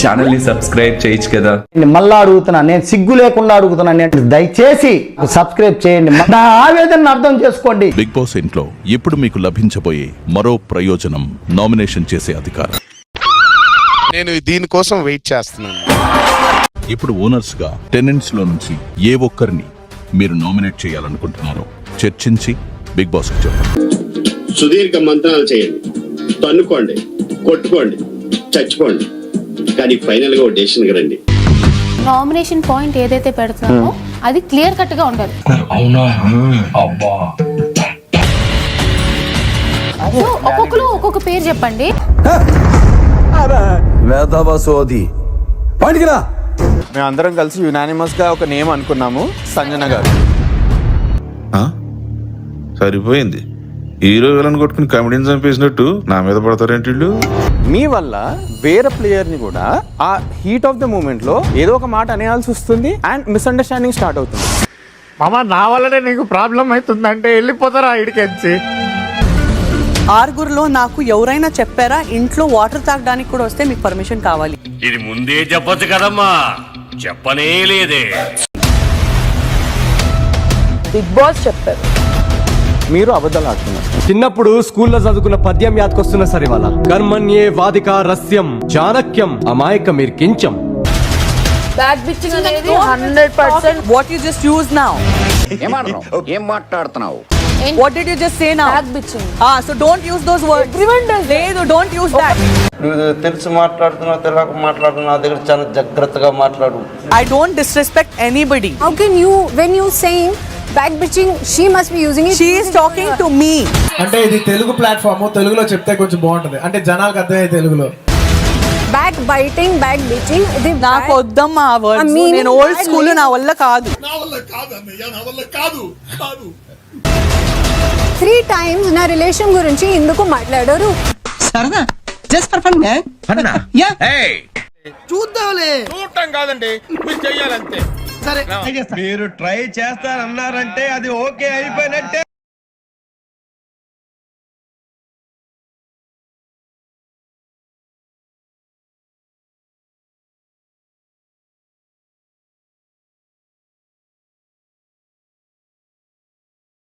Channel ని subscribe చేయొచ్చు కదా. మళ్ళా అడుగుతున్నా, నేను సిగ్గు లేకుండా అడుగుతున్నాను, దయచేసి సబ్స్క్రైబ్ చేయండి, నా ఆవేదనను అర్థం చేసుకోండి. బిగ్ బాస్ ఇంట్లో ఇప్పుడు మీకు లభించబోయే మరో ప్రయోజనం నామినేషన్ చేసే అధికారం. నేను దీనికోసం వెయిట్ చేస్తున్నాను. ఇప్పుడు ఓనర్స్ గా టెనెంట్స్ లో నుంచి ఏ ఒక్కరిని మీరు నామినేట్ చేయాలనుకుంటున్నారో చర్చించి బిగ్ బాస్ కు చెప్పండి. సుదీర్ఘ మంత్రాలు చేయండి, తన్నుకోండి, కొట్టుకోండి, చచ్చిపోండి, కానీ ఫైనల్ గా డెసిషన్ రండి. నామినేషన్ పాయింట్ ఏదైతే పెడుతున్నామో అది క్లియర్ కట్ గా ఉండాలి. అవునా? అబ్బా, సో ఒక్కొక్కరు ఒక్కొక్క పేరు చెప్పండి. మేమందరం కలిసి యునానిమస్ గా ఒక నేమ్ అనుకున్నాము, సంజన గారు. సరిపోయింది. హీరో విలన్ కొట్టుకుని కమెడీని చంపేసినట్టు నా మీద పడతారేంటి వీళ్ళు? మీ వల్ల వేరే ప్లేయర్ ని కూడా ఆ హీట్ ఆఫ్ ద మూమెంట్ లో ఏదో ఒక మాట అనేయాల్సి వస్తుంది అండ్ మిస్అండర్స్టాండింగ్ స్టార్ట్ అవుతుంది. మామ నా వల్లనే నీకు ప్రాబ్లం అవుతుందంటే వెళ్ళిపోతారా ఇడికెచ్చి. ఆరుగురులో నాకు ఎవరైనా చెప్పారా ఇంట్లో వాటర్ తాగడానికి కూడా వస్తే మీకు పర్మిషన్ కావాలి? ఇది ముందే చెప్పొచ్చు కదమ్మా, చెప్పనే లేదే. బిగ్ బాస్ చెప్పారు. మీరు అబద్ధాలు ఆడుతున్నారు. చిన్నప్పుడు స్కూల్లో చదువుకున్న పద్యం యాదకొస్తున్న సరే వాళ్ళ కర్మణ్యే వాదిక రస్యం చాణక్యం అమాయకమీర్ కించం. బ్యాక్ బిచ్చింగ్ అనేది 100% what you just use now. ఏం మాట్లాడుతున్నావు? What did you just say now? Back bitching. So don't use those words. Everyone does. లేదు, don't use that. తెలిసి మాట్లాడుతున్నావు, తెలియక మాట్లాడుతున్నావు, నా దగ్గర చాలా జాగ్రత్తగా మాట్లాడు. I don't disrespect anybody. How can you, when you saying back bitching, she must be using it. She is talking to me. అంటే ఇది తెలుగు ప్లాట్ఫామ్, తెలుగులో చెప్తే కొంచెం బాగుంటది, అంటే జనాలకు అర్థమయ్యే తెలుగులో. Back biting, back bitching, ఇది నాకు వద్దమ్మా ఆ వర్డ్స్. నేను ఓల్డ్ స్కూల్, నా వల్ల కాదు. 3 times నా రిలేషన్ గురించి ఎందుకు మాట్లాడారు? సరదా, జస్ట్ ఫర్ ఫన్. చూద్దాంలే. చూడటం కాదండి, మీరు చెయ్యాలంతే. మీరు ట్రై చేస్తారన్నారంటే అది ఓకే అయిపోయినట్టే.